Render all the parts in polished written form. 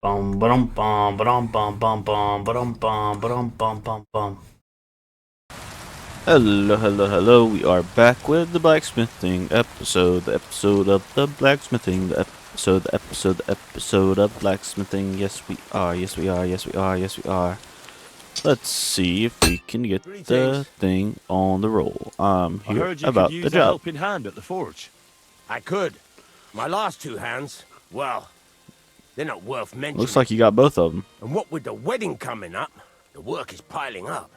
Bum bum bum bum bum bum bum bum bum bum bum bum bum. Hello, hello, hello. We are back with the blacksmithing episode. The episode of the blacksmithing. The episode of blacksmithing. Yes, we are. Yes, we are. Yes, we are. Yes, we are. Let's see if we can get the Greetings. thing on the roll. I'm I here heard you could about the use a job. helping hand at the forge. I could. My last two hands, well, they're not worth mentioning. Looks like you got both of them. And what with the wedding coming up, the work is piling up.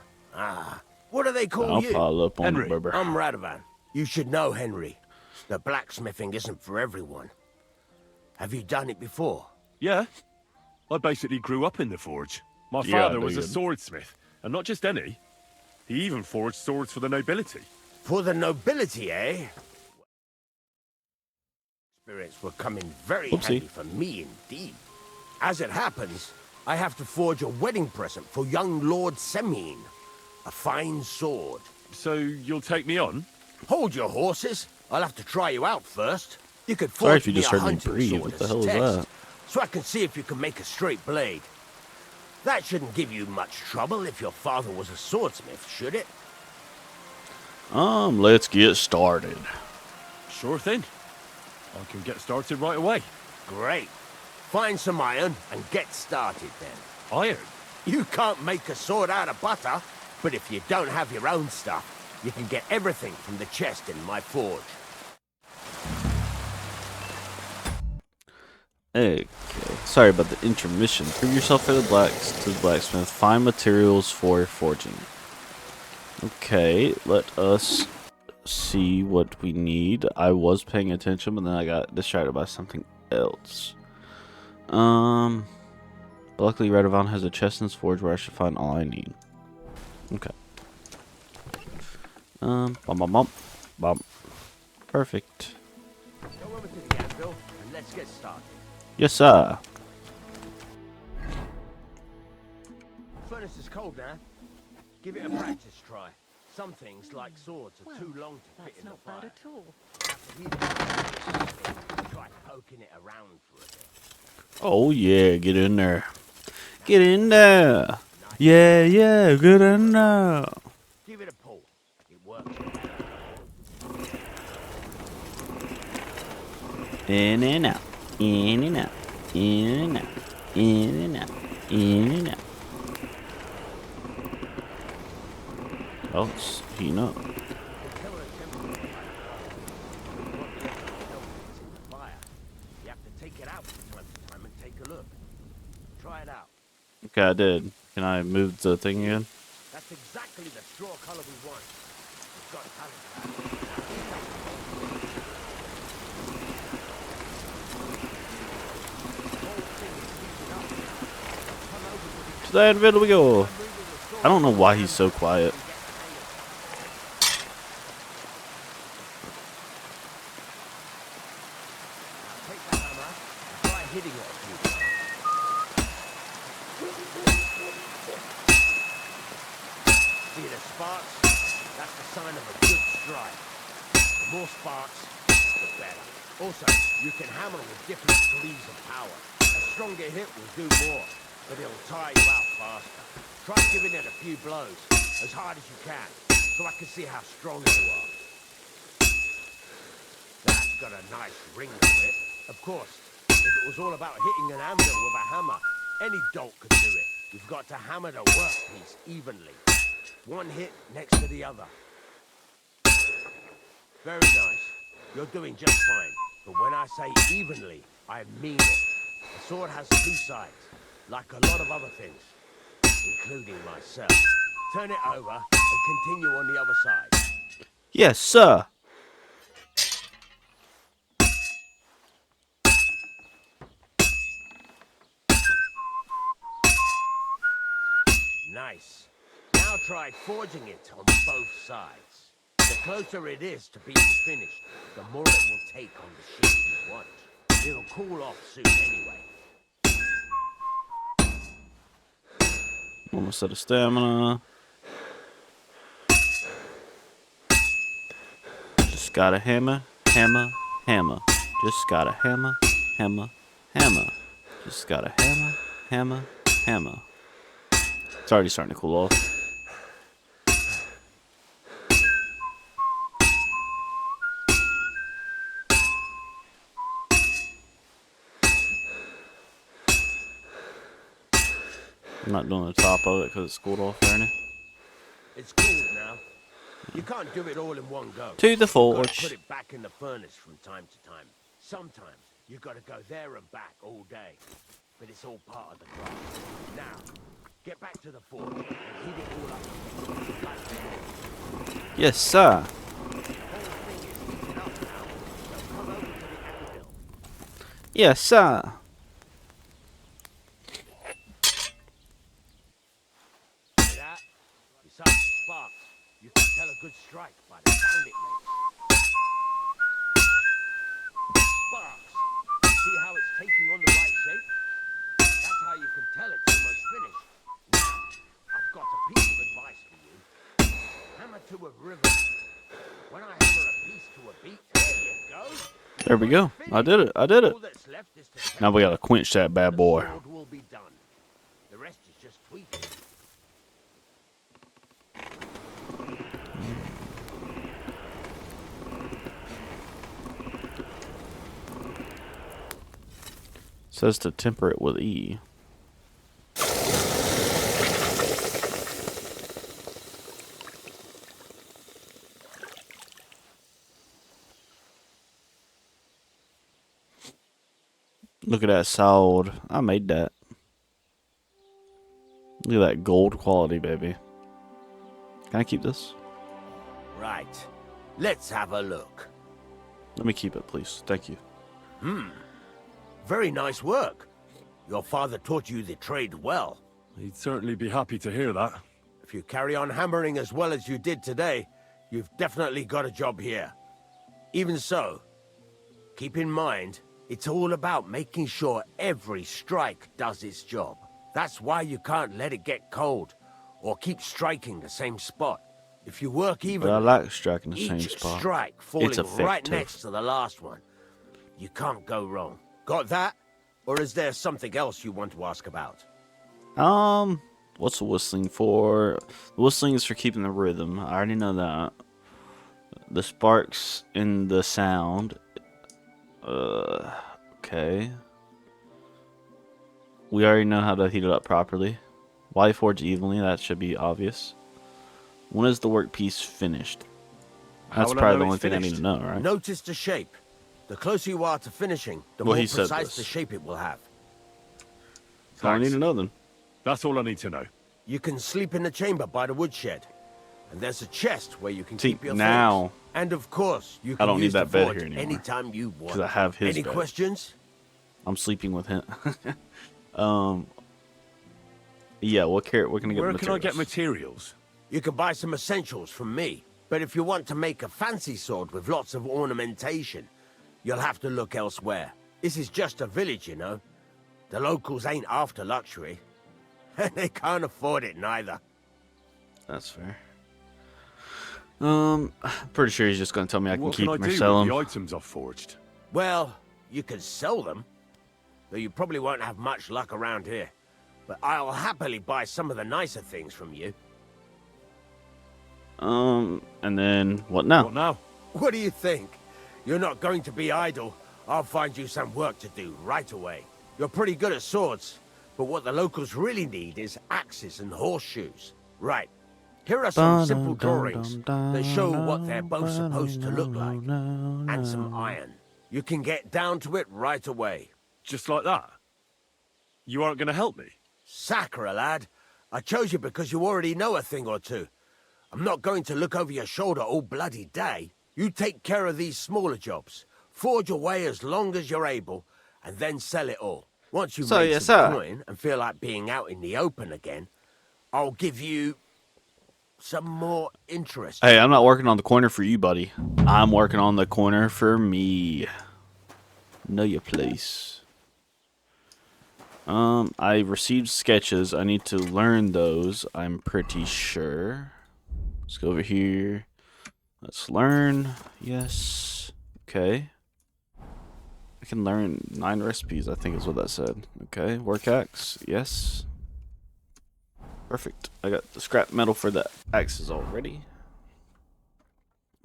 What do they call I'll you? pile up on Henry. the barber. I'm Radovan. You should know, Henry. The blacksmithing isn't for everyone. Have you done it before? Yeah. I basically grew up in the forge. My Yeah, father I was a did. swordsmith, and not just any. He even forged swords for the nobility. For the nobility, eh? Spirits were coming very Whoopsie. handy for me indeed. As it happens, I have to forge a wedding present for young Lord Semine. A fine sword. So you'll take me on? Hold your horses. I'll have to try you out first. You could Sorry forge if you me just a heard me hunting breathe. sword What the as hell is test, that? so I can see if you can make a straight blade. That shouldn't give you much trouble if your father was a swordsmith, should it? Let's get started. Sure thing. I can get started right away. Great. Find some iron and get started then. Iron? You can't make a sword out of butter, but if you don't have your own stuff, you can get everything from the chest in my forge. Okay. Sorry about the intermission. Prove yourself to the blacksmith. Find materials for forging. Okay, let us see what we need. I was paying attention, but then I got distracted by something else. Luckily Radovan has a chest in his forge where I should find all I need. Okay. Bum bum bum bum. Perfect. Go over to the anvil and let's get started. Yes, sir. Furnace is cold now. Give it a practice try. Some things, like swords, are too long to fit in the fire. That's not bad at all. Try poking it around for a bit. Oh yeah, get in there. Get in there. Yeah, yeah, get in there. Give it a pull. It works. In and out. In and out. In and out. In and out. In and out. Oh, it's heating up. You have to take it out from time to time and take a look. Try it out. Okay, I did. Can I move the thing again? That's exactly the straw color we want. We've got talent. To that video we go. I don't know why he's so quiet. Take the hammer and try hitting it a few times. See the sparks? That's the sign of a good strike. The more sparks, the better. Also, you can hammer with different degrees of power. A stronger hit will do more, but it'll tire you out faster. Try giving it a few blows, as hard as you can, so I can see how strong you are. That's got a nice ring to it. Of course, if it was all about hitting an anvil with a hammer, any dolt could do it. You've got to hammer the workpiece evenly. One hit next to the other. Very nice. You're doing just fine. But when I say evenly, I mean it. A sword has two sides, like a lot of other things, including myself. Turn it over and continue on the other side. Yes, sir. Nice. Now try forging it on both sides. The closer it is to being finished, the more it will take on the shape you want. It'll cool off soon anyway. Almost out of stamina. Just got a hammer, hammer, hammer. Just got a hammer, hammer, hammer. Just got a hammer, hammer, hammer. It's already starting to cool off. I'm not doing the top of it because it's cooled off already. It's cooled now. You can't do it all in one go. To the You've got to forge. put it back in the furnace from time to time. Sometimes you've got to go there and back all day. But it's all part of the craft. Now, get back to the forge and heat it all up. Like before. Yes, sir. The whole thing is heated up now, so come over to the anvil. Yes, sir. See that? Besides the sparks, you can tell a good strike by the sound it makes. Sparks! See how it's taking on the right shape? That's how you can tell it's almost finished. Now, I've got a piece of advice for you. Hammer to a river. When I hammer a piece to a beat, there you go. There we go. I did it. I did it. All that's left is to Now we gotta quench that bad the boy. sword will be done. The rest is just tweaking. Says to temper it with E. Look at that sword. I made that. Look at that gold quality, baby. Can I keep this? Right. Let's have a look. Let me keep it, please. Thank you. Very nice work. Your father taught you the trade well. He'd certainly be happy to hear that. If you carry on hammering as well as you did today, you've definitely got a job here. Even so, keep in mind, it's all about making sure every strike does its job. That's why you can't let it get cold, or keep striking the same spot. If you work But I evenly, like striking the same each spot. strike falling right effective. next to the last one, you can't go wrong. Got that? Or is there something else you want to ask about? What's the whistling for? The whistling is for keeping the rhythm. I already know that. The sparks in the sound. Okay. We already know how to heat it up properly. Why forge evenly? That should be obvious. When is the workpiece finished? That's will I probably know the only it's thing I need finished? to know, right? Notice the shape. The closer you are to finishing, the Well, more he said precise this. the shape it will have. That's all I need Thanks. to know then. That's all I need to know. You can sleep in the chamber by the woodshed. And there's a chest where you can See, keep your now things. And of course, you can I don't need use that the bed forge here anymore, anytime you want. because I have his Any bed. questions? I'm sleeping with him. Yeah, what can I get Where materials? can I get materials? You can buy some essentials from me. But if you want to make a fancy sword with lots of ornamentation, you'll have to look elsewhere. This is just a village, you know. The locals ain't after luxury. And they can't afford it neither. That's fair. Pretty sure he's just gonna tell me I can What keep can I them or do sell with them. the items I've forged? Well, you can sell them. Though you probably won't have much luck around here. But I'll happily buy some of the nicer things from you. And then what now? What now? What do you think? You're not going to be idle. I'll find you some work to do right away. You're pretty good at swords, but what the locals really need is axes and horseshoes. Right. Here are some simple drawings that show what they're both supposed to look like. And some iron. You can get down to it right away. Just like that? You aren't going to help me? Sacre, lad. I chose you because you already know a thing or two. I'm not going to look over your shoulder all bloody day. You take care of these smaller jobs. Forge away as long as you're able, and then sell it all. Once you've made yes, some sir. coin and feel like being out in the open again, I'll give you some more interest. Hey, I'm not working on the corner for you, buddy. I'm working on the corner for me. Know your place. I received sketches. I need to learn those, I'm pretty sure. Let's go over here. Let's learn. Yes. Okay. I can learn 9 recipes, I think is what that said. Okay, work axe, yes. Perfect. I got the scrap metal for the axes already.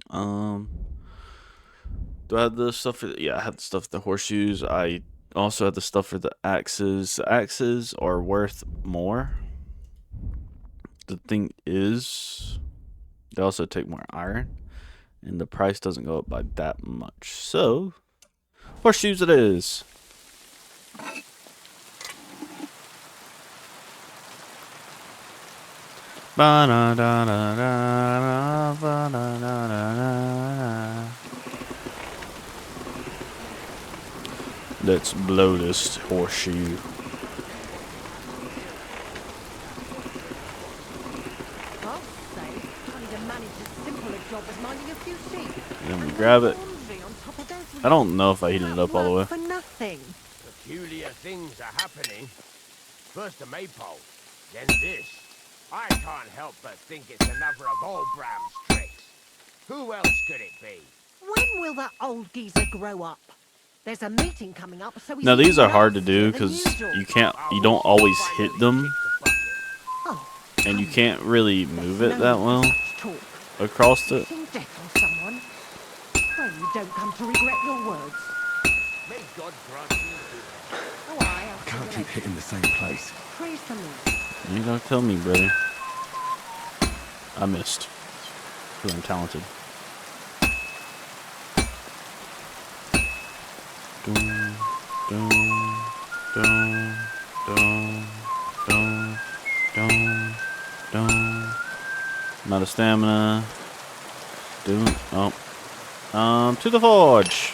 Do I have the stuff for the, yeah, I have the stuff for the horseshoes. I also have the stuff for the axes. The axes are worth more. The thing is, they also take more iron, and the price doesn't go up by that much. So, horseshoes it is. Let's blow this horseshoe. I'll say, can't even manage as simple a job as minding a few sheep. Then we grab it. Laundry on top of everything. I don't know if I heated it up all the way. For nothing. Peculiar things are happening. First a maypole, then this. I can't help but think it's another of old Bram's tricks. Who else could it be? When will that old geezer grow up? There's a meeting coming up, so he's Now these are even hard to nastier do than because usual. you don't always hit them, Oh, and you can't really move it no that need well for such talk. across it. Wishing death on someone. Pray you don't come to regret your words. May God grant you good. Oh, I Can't keep hitting the same place. Praise the Lord. You don't tell me, brother. I missed. Because I'm talented. Dun, dun, dun, dun, dun, dun, dun. I'm out of stamina. To the forge.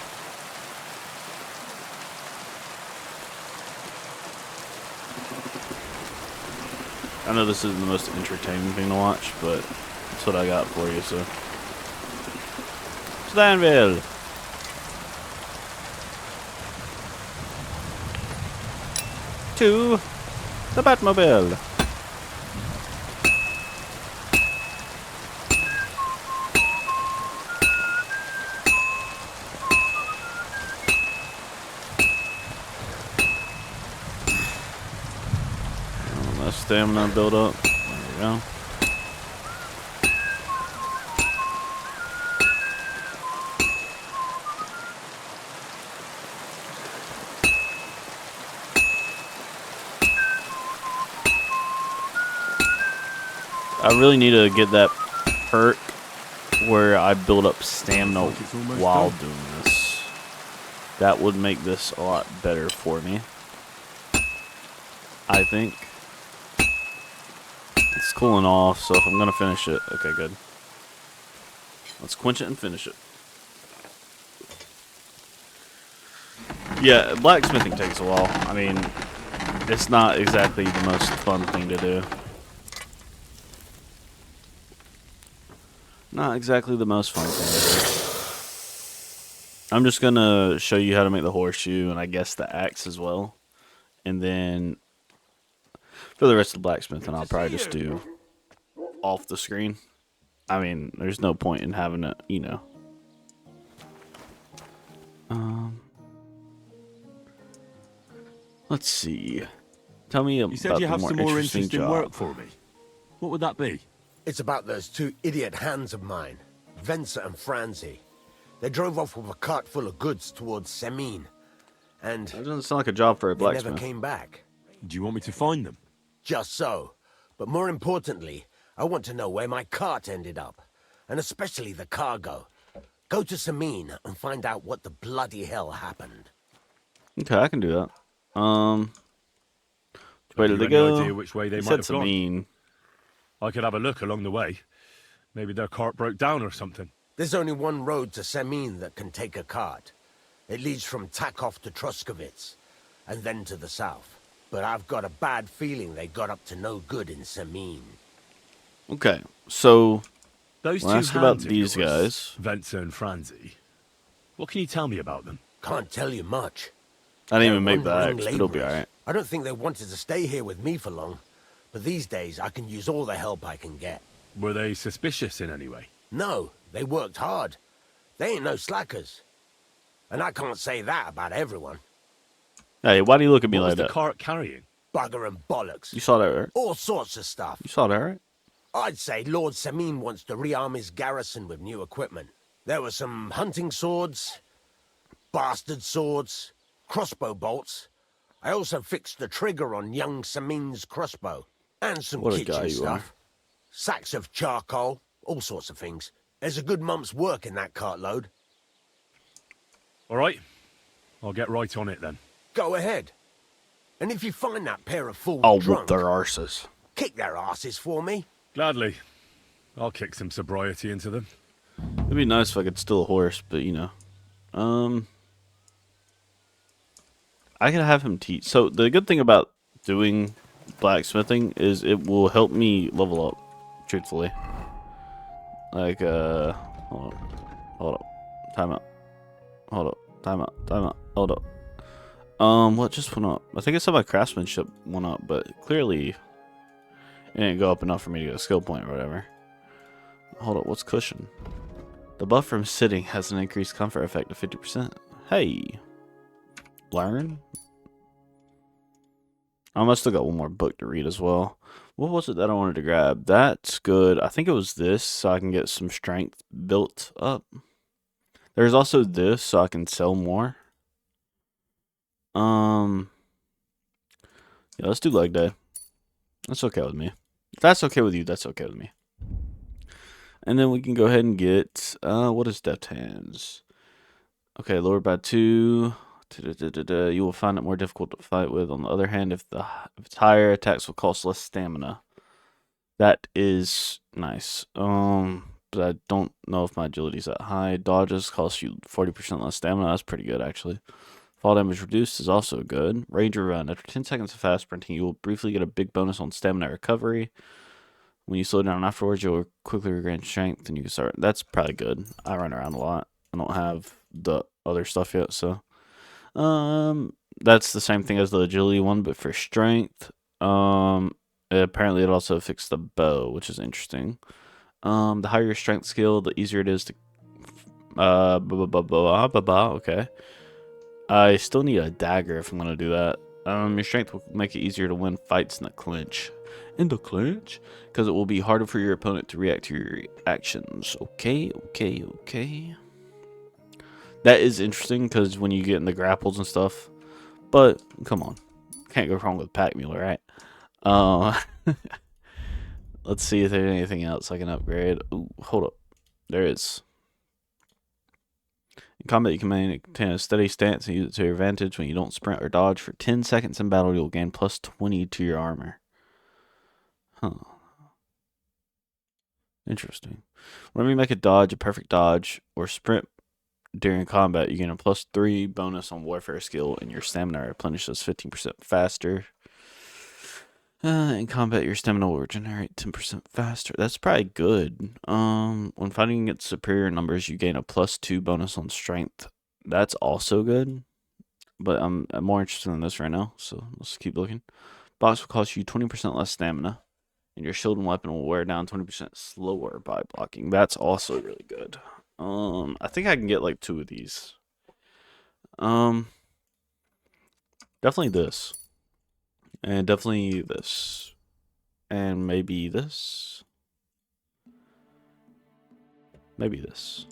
I know this isn't the most entertaining thing to watch, but that's what I got for you, so. To the anvil. To the Batmobile. Let stamina build up. There we go. I really need to get that perk where I build up stamina while doing this. That would make this a lot better for me, I think. It's cooling off, so if I'm gonna finish it, okay, good. Let's quench it and finish it. Yeah, blacksmithing takes a while. I mean, it's not exactly the most fun thing to do. Not exactly the most fun thing to do. I'm just gonna show you how to make the horseshoe and I guess the axe as well. And then for the rest of the blacksmithing, I'll probably just do off the screen. I mean, there's no point in having it, you know. Let's see. Tell me about You said you the have more some more interesting interesting job. work for me. What would that be? It's about those two idiot hands of mine, Venser and Franzi. They drove off with a cart full of goods towards Semin, and That doesn't sound like a job for a they never blacksmith. came back. Do you want me to find them? Just so. But more importantly, I want to know where my cart ended up, and especially the cargo. Go to Semin and find out what the bloody hell happened. Okay, I can do that. Where Have did you they any go? idea which way they He might said have gone? Sabine. I could have a look along the way. Maybe their cart broke down or something. There's only one road to Semin that can take a cart. It leads from Takov to Troskovitz, and then to the south. But I've got a bad feeling they got up to no good in Semin. Okay, so Those we'll two ask about hands of these yours, guys. Venser and Franzi. What can you tell me about them? Can't tell you much. I didn't even They're make the wandering axe, but it'll be labourers. alright. I don't think they wanted to stay here with me for long. But these days, I can use all the help I can get. Were they suspicious in any way? No, they worked hard. They ain't no slackers. And I can't say that about everyone. Hey, why do you look at me What was like the that? cart carrying? Bugger and bollocks. You saw that, right? All sorts of stuff. You saw that, right? I'd say Lord Samin wants to rearm his garrison with new equipment. There were some hunting swords, bastard swords, crossbow bolts. I also fixed the trigger on young Samin's crossbow. And some What a guy kitchen you stuff. Sacks of charcoal, all sorts of things. There's a good month's work in that cartload. All right. I'll get right on it then. Go ahead. And if you find that pair of fools I'll drunk, whoop their arses. kick their asses for me. Gladly. I'll kick some sobriety into them. It'd be nice if I could steal a horse, but you know. I could have him teach. So the good thing about doing blacksmithing is it will help me level up, truthfully. Like, hold up, time out, hold up, time out, hold up. What just went up? I think I said my craftsmanship went up, but clearly it didn't go up enough for me to get a skill point or whatever. Hold up, what's cushion? The buff from sitting has an increased comfort effect of 50%. Hey, learn. I must have got one more book to read as well. What was it that I wanted to grab? That's good. I think it was this, so I can get some strength built up. There's also this, so I can sell more. Yeah, let's do leg day. That's okay with me. If that's okay with you, that's okay with me. And then we can go ahead and get, what is deft hands? Okay, lowered by 2. You will find it more difficult to fight with. On the other hand, if it's higher, attacks will cost less stamina. That is nice. But I don't know if my agility's that high. Dodges cost you 40% less stamina. That's pretty good, actually. Fall damage reduced is also good. Ranger run. After 10 seconds of fast sprinting, you will briefly get a big bonus on stamina recovery. When you slow down afterwards, you'll quickly regain strength, and you can start. That's probably good. I run around a lot. I don't have the other stuff yet, so. That's the same thing as the agility one, but for strength. Apparently it also fixed the bow, which is interesting. The higher your strength skill, the easier it is to. Okay. I still need a dagger if I'm gonna do that. Your strength will make it easier to win fights in the clinch. In the clinch? Because it will be harder for your opponent to react to your actions. Okay. That is interesting because when you get in the grapples and stuff. But, come on. Can't go wrong with pack mule, right? Let's see if there's anything else I can upgrade. Ooh, hold up. There is. In combat, you can maintain a steady stance and use it to your advantage. When you don't sprint or dodge for 10 seconds in battle, you'll gain plus 20 to your armor. Huh. Interesting. Whenever you make a dodge, a perfect dodge, or sprint during combat, you gain a plus 3 bonus on warfare skill, and your stamina replenishes 15% faster. In combat, your stamina will regenerate 10% faster. That's probably good. When fighting against superior numbers, you gain a plus 2 bonus on strength. That's also good. But I'm more interested in this right now, so let's keep looking. Box will cost you 20% less stamina, and your shield and weapon will wear down 20% slower by blocking. That's also really good. I think I can get like 2 of these. Definitely this. And definitely this. And maybe this. Maybe this.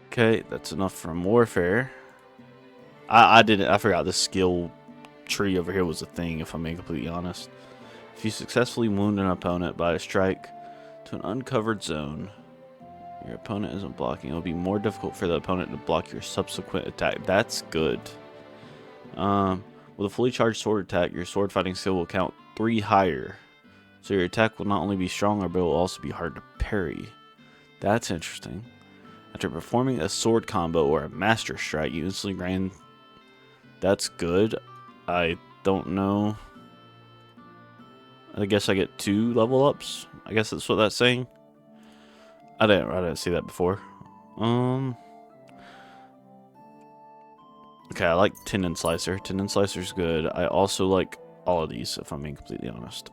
Okay, that's enough from warfare. I forgot the skill tree over here was a thing, if I'm being completely honest. If you successfully wound an opponent by a strike to an uncovered zone, your opponent isn't blocking. It will be more difficult for the opponent to block your subsequent attack. That's good. With a fully charged sword attack, your sword fighting skill will count 3 higher. So your attack will not only be stronger, but it will also be hard to parry. That's interesting. After performing a sword combo or a master strike, you instantly gain. That's good. I don't know. I guess I get 2 level ups. I guess that's what that's saying. I didn't see that before. Okay, I like Tendon Slicer. Tendon Slicer's good. I also like all of these, if I'm being completely honest.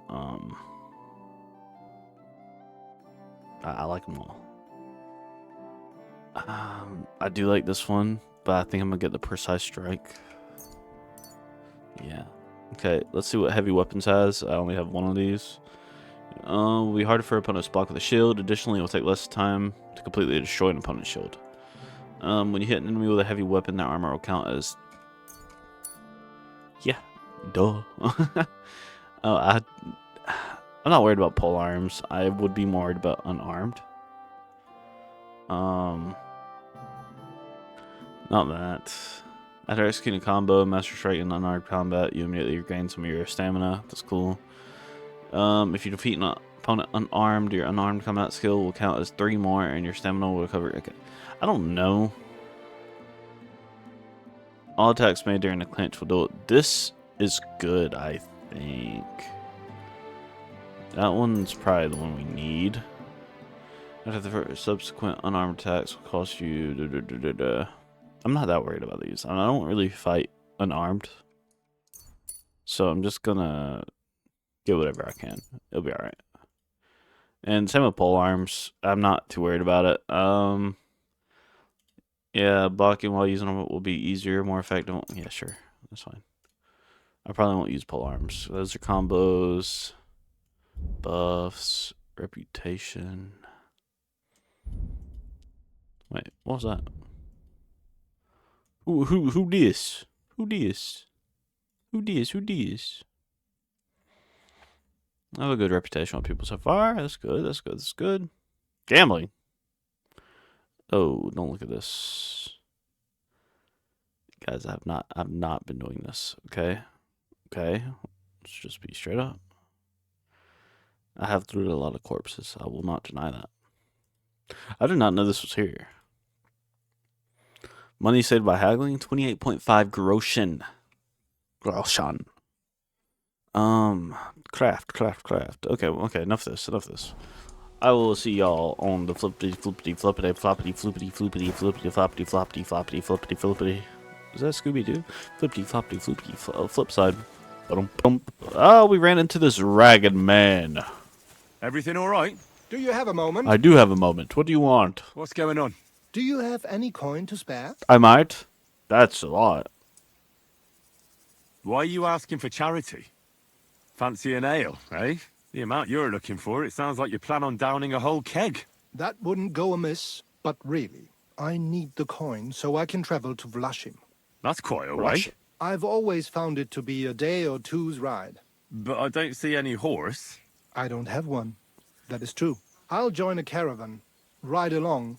I like them all. I do like this one, but I think I'm gonna get the precise strike. Yeah. Okay, let's see what heavy weapons has. I only have one of these. Will be harder for opponents to block with a shield. Additionally, it will take less time to completely destroy an opponent's shield. When you hit an enemy with a heavy weapon, their armor will count as... Yeah, duh. I'm not worried about pole arms. I would be more worried about unarmed. Not that. After executing a combo, Master Strike in unarmed combat, you immediately regain some of your stamina. That's cool. If you defeat an opponent unarmed, your unarmed combat skill will count as 3 more, and your stamina will recover. Okay. I don't know. All attacks made during a clinch will do it. This is good, I think. That one's probably the one we need. After the subsequent unarmed attacks will cost you... I'm not that worried about these. I don't really fight unarmed. So I'm just gonna get whatever I can. It'll be alright. And same with pole arms. I'm not too worried about it. Yeah, blocking while using them will be easier, more effective. Yeah, sure. That's fine. I probably won't use pole arms. Those are combos, buffs, reputation. Wait, what was that? Who this? Who this? Who this? Who this? I have a good reputation with people so far. That's good. That's good. That's good. Gambling. Oh, don't look at this. Guys, I've not been doing this. Okay? Okay. Let's just be straight up. I have looted a lot of corpses. I will not deny that. I did not know this was here. Money saved by haggling, 28.5 groschen. Groschen. Craft. Okay, enough of this. I will see y'all on the flippity. Is that Scooby-Doo? Flippity, flip side. Oh, we ran into this ragged man. Everything all right? Do you have a moment? I do have a moment. What do you want? What's going on? Do you have any coin to spare? I might. That's a lot. Why are you asking for charity? Fancy an ale, eh? The amount you're looking for, it sounds like you plan on downing a whole keg. That wouldn't go amiss, but really, I need the coin so I can travel to Vlashim. That's quite all right. I've always found it to be a day or two's ride. But I don't see any horse. I don't have one. That is true. I'll join a caravan, ride along,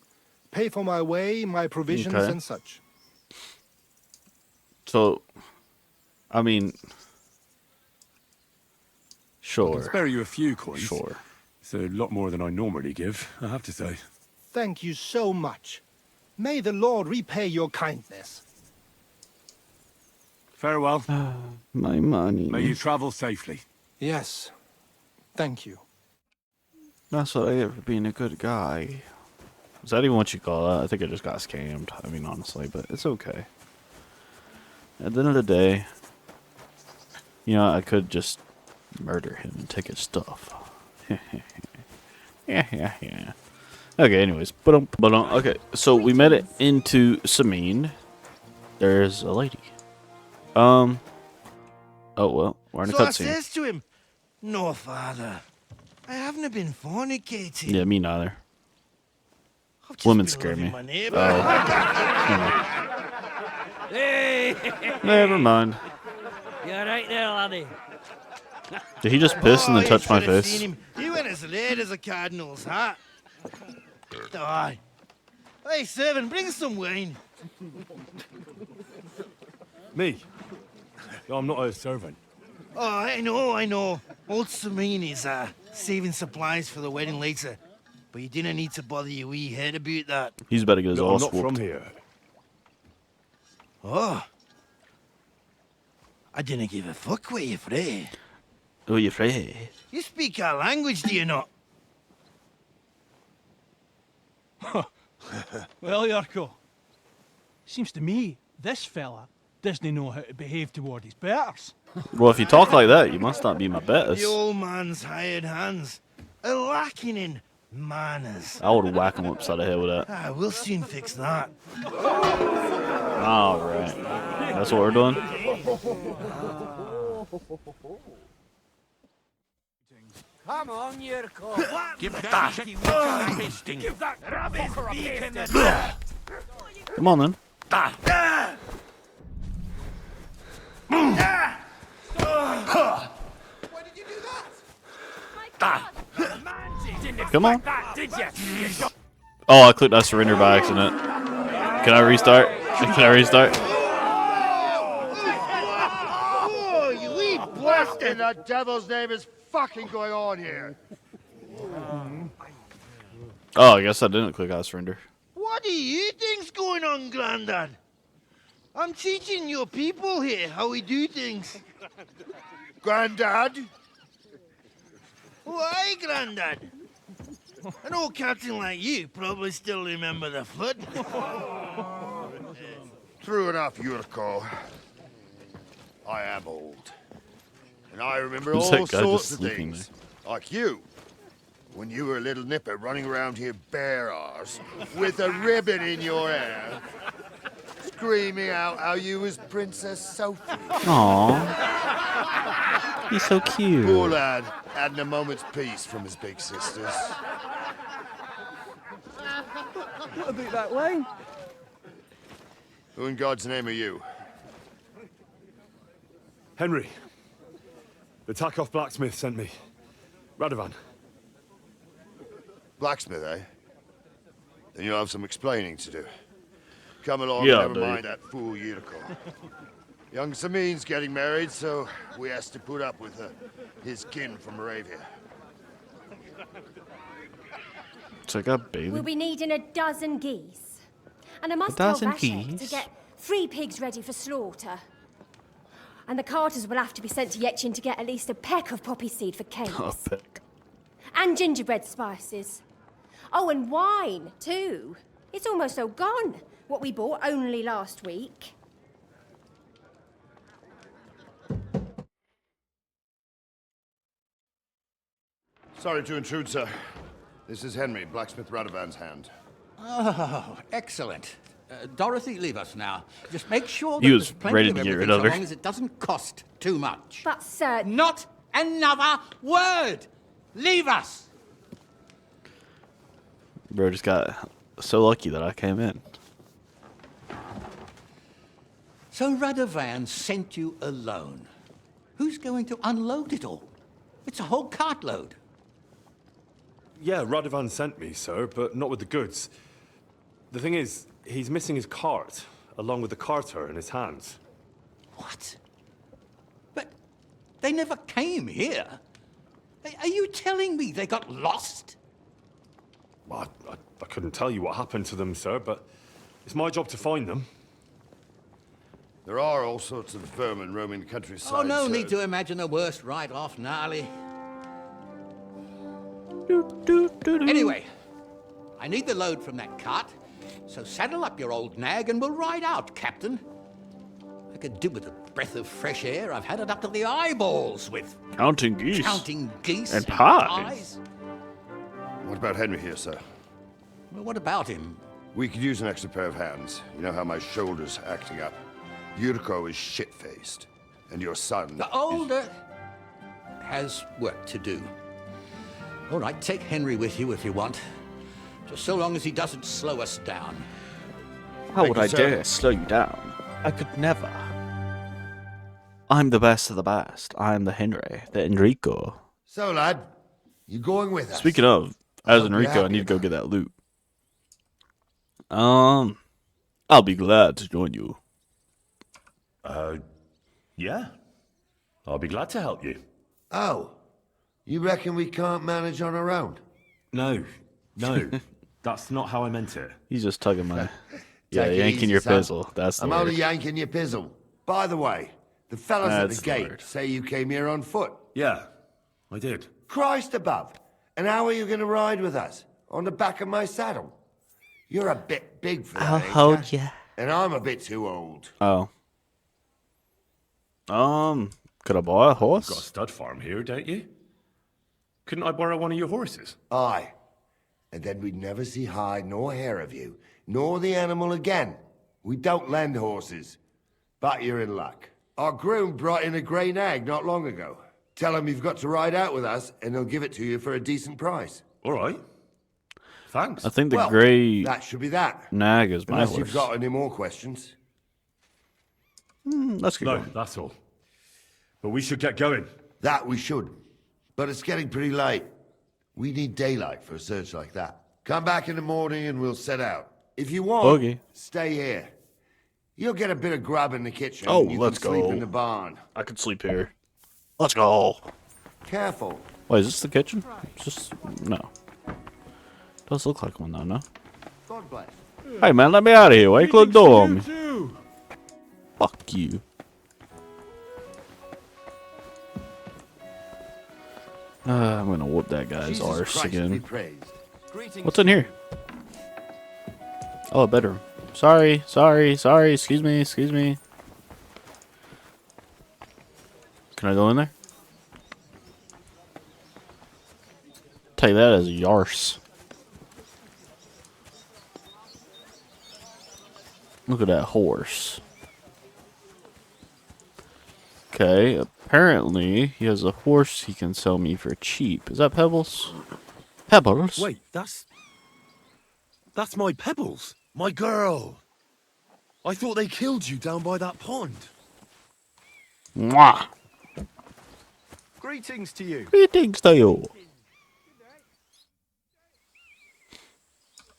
pay for my way, my provisions and such. So, I mean, I sure. can spare you a few coins. Sure. It's a lot more than I normally give, I have to say. Thank you so much. May the Lord repay your kindness. Farewell. My money. May you travel safely. Yes. Thank you. That's what I get for being a good guy. Is that even what you call that? I think I just got scammed. I mean, honestly, but it's okay. At the end of the day, you know, I could just murder him and take his stuff. Yeah. Okay, anyways. Okay, so we made it into Samine. There's a lady. Oh, well, we're in a So I cutscene. says to him, "No, father, I haven't been fornicating. Yeah, me neither. I've just women been scare loving me. my neighbour." Hey! Never mind. You alright there, laddie? Did he just piss and then Oh, touch you my should have face? seen him. He went as red as a cardinal's hat. Aye. Hey, servant, bring some wine. Me? I'm not a servant. Oh, I know. Old Samine is saving supplies for the wedding later. But you didn't need to bother your wee head about that. He's about to get his No, I'm ass not from whooped. here. Oh. I didn't give a fuck what you frae. Oh, you afraid? You speak our language, do you not? Well, Yarko, seems to me this fella doesn't know how to behave toward his betters. Well, if you talk like that, you must not be my betters. The old man's hired hands are lacking in Manners. I would whack him upside the head with that. Ah, we'll soon fix that. All right. That's what we're doing? Come on, Yurko. Give that shitty fisting. Give that fucker a beat. Come on, then. Come on. Oh, I clicked I surrender by accident. Can I restart? Can I restart? Oh, you wee blast in the devil's name is fucking going on here? Oh, I guess I didn't click I surrender. What do you think's going on, Grandad? I'm teaching your people here how we do things. Grandad? Why, Grandad? An old captain like you probably still remember the flood. True enough, Yurko. I am old. And I remember Who's all that guy sorts just of sleeping things. Like you. When you were a little nipper running around here bare arse with a ribbon in your hair, screaming out how you was Princess Sophie. Aww. He's so cute. Poor lad hadn't a moment's peace from his big sisters. What about that wine? Who in God's name are you? Henry. The Takeoff blacksmith sent me. Radovan. Blacksmith, eh? Then you'll have some explaining to do. Come along, Yeah, never dude. mind that fool Yurko. Young Samin's getting married, so we has to put up with his kin from Moravia. Check out baby. We'll be needing a dozen geese. And I must A tell dozen Vashek to geese? get 3 pigs ready for slaughter. And the carters will have to be sent to Yetchin to get at least a peck of poppy seed for cakes. Oh, pick. And gingerbread spices. Oh, and wine, too. It's almost all gone. What we bought only last week. Sorry to intrude, sir. This is Henry, Blacksmith Radovan's hand. Oh, excellent. Dorothy, leave us now. Just make sure that He was there's plenty ready of to get everything rid of so her. long as it doesn't cost too much. But, sir, Not another word! Leave us! Bro just got so lucky that I came in. So Radovan sent you alone. Who's going to unload it all? It's a whole cartload. Yeah, Radovan sent me, sir, but not with the goods. The thing is, he's missing his cart, along with the carter in his hands. What? But they never came here. Are you telling me they got lost? Well, I couldn't tell you what happened to them, sir, but it's my job to find them. There are all sorts of vermin roaming the countryside. Oh, no sir. need to imagine the worst right off, gnarly. Anyway, I need the load from that cart, so saddle up your old nag and we'll ride out, Captain. I could do with a breath of fresh air. I've had it up to the eyeballs with Counting geese. counting geese And pies. What about Henry here, sir? Well, what about him? We could use an extra pair of hands. You know how my shoulder's acting up. Yurko is shit-faced. And your son... The older has work to do. All right, take Henry with you if you want. Just so long as he doesn't slow us down. How Thank would you, I sir. dare slow you down? I could never. I'm the best of the best. I'm the Henry, the Enrico. So, lad, you going with us? Speaking of, as hope you're Enrico, I happy need to go about get that loot. I'll be glad to join you. Yeah. I'll be glad to help you. Oh, you reckon we can't manage on our own? No, that's not how I meant it. He's just tugging my... yeah, Take it yanking easy, your son. pizzle. That's the I'm word. only yanking your pizzle. By the way, the fellas at That's the the gate word. say you came here on foot. Yeah, I did. Christ above. And how are you going to ride with us? On the back of my saddle? You're a bit big for that, I'll ain't hold ya? ya. And I'm a bit too old. Oh. Could I buy a Got a horse? stud farm here, don't you? Couldn't I borrow one of your horses? Aye. and then we'd never see hide nor hair of you, nor the animal again. We don't lend horses, but you're in luck. Our groom brought in a grey nag not long ago. Tell him you've got to ride out with us, and he'll give it to you for a decent price. All right. Thanks. I think the Well, grey that should be that. nag is my Unless horse. you've got any more questions. Let's get No, going. that's all. But we should get going. That we should. But it's getting pretty late. We need daylight for a search like that. Come back in the morning and we'll set out. If you want, Okay. stay here. You'll get a bit of grub in the kitchen. Oh, and you let's can sleep go. in the barn. I could sleep here. Let's go. Careful. Wait, is this the kitchen? It's just no. Does look like one though, no? God bless. Hey man, let me out of here. Why you close the door on me? Fuck you. I'm gonna whoop that guy's Jesus arse Christ be again. praised. What's in here? Oh, a bedroom. Sorry, excuse me. Can I go in there? Take that as a yarse. Look at that horse. Okay, apparently he has a horse he can sell me for cheap. Is that Pebbles? Pebbles? Wait, that's my Pebbles. My girl. I thought they killed you down by that pond. Mwah! Greetings to you. Greetings to you.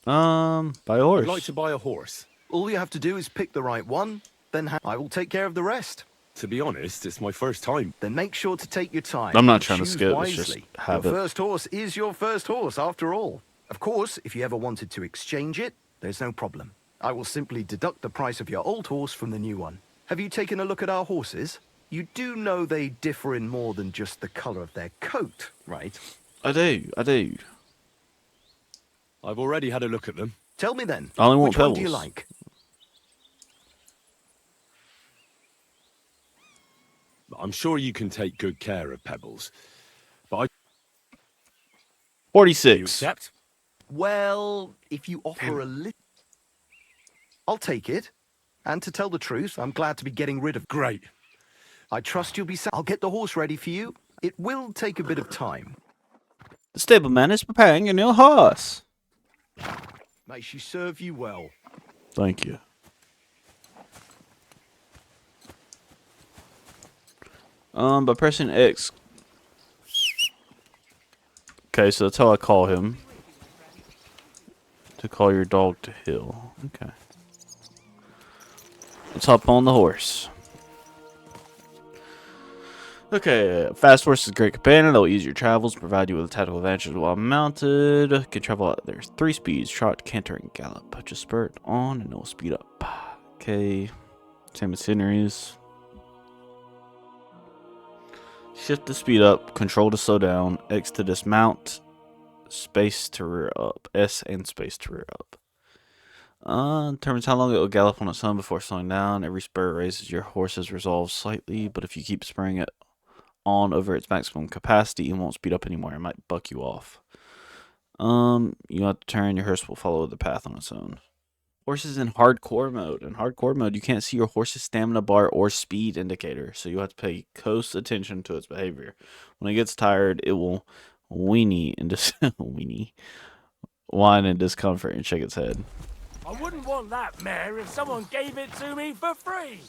Buy a horse. I'd like to buy a horse. All you have to do is pick the right one, then I will take care of the rest. To be honest, it's my first time. Then make sure to take your time. I'm not and trying to choose skip, it's just wisely. habit. Your first horse is your first horse, after all. Of course, if you ever wanted to exchange it, there's no problem. I will simply deduct the price of your old horse from the new one. Have you taken a look at our horses? You do know they differ in more than just the color of their coat, right? I do. I've already had a look at them. Tell me then, I only want which one do you Pebbles. like? I'm sure you can take good care of Pebbles. But I 46. accept. Well, if you offer a little... I'll take it. And to tell the truth, I'm glad to be getting rid of... Great. I trust you'll be... I'll get the horse ready for you. It will take a bit of time. The stableman is preparing a new horse. May she serve you well. Thank you. By pressing X. Okay, so that's how I call him. To call your dog to heel. Okay. Let's hop on the horse. Okay, fast horse is a great companion that will ease your travels, provide you with tactical advantages while mounted. Can travel at there's 3 speeds: trot, canter, and gallop. Just spur it on and it will speed up. Okay, same as sceneries. Shift to speed up, control to slow down, X to dismount, space to rear up, S and space to rear up. Determines how long it will gallop on its own before slowing down. Every spur raises your horse's resolve slightly, but if you keep spurring it on over its maximum capacity, it won't speed up anymore. It might buck you off. You have to turn, your horse will follow the path on its own. Horses in hardcore mode. In hardcore mode, you can't see your horse's stamina bar or speed indicator, so you have to pay close attention to its behavior. When it gets tired, it will whine in discomfort and shake its head. I wouldn't want that mare if someone gave it to me for free.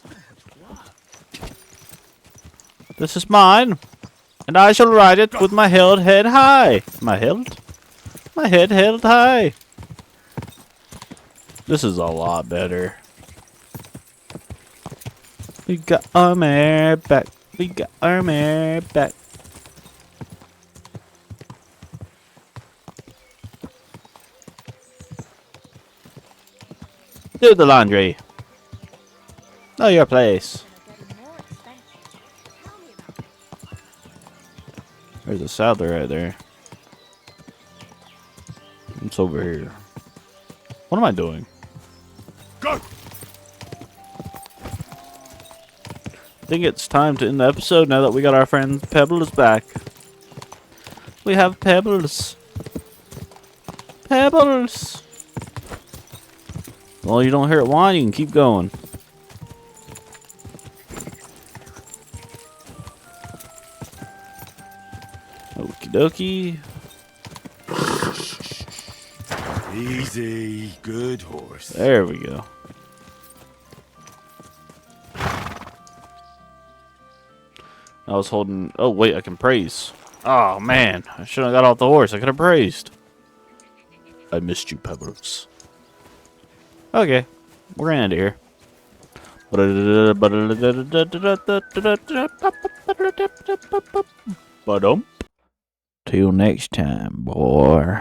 This is mine, and I shall ride it with my head high. My head held high. This is a lot better. We got our mare back. We got our mare back. Do the laundry. Know your place. There's a saddler right there. It's over here. What am I doing? Go! I think it's time to end the episode now that we got our friend Pebbles back. We have Pebbles. Pebbles. Well, you don't hear it whine, you can keep going. Okie dokie. Easy, good horse. There we go. I was holding... Oh, wait, I can praise. Oh, man. I shouldn't have got off the horse. I could have praised. I missed you, Pebbles. Okay. We're gonna end it here. Till next time, boy.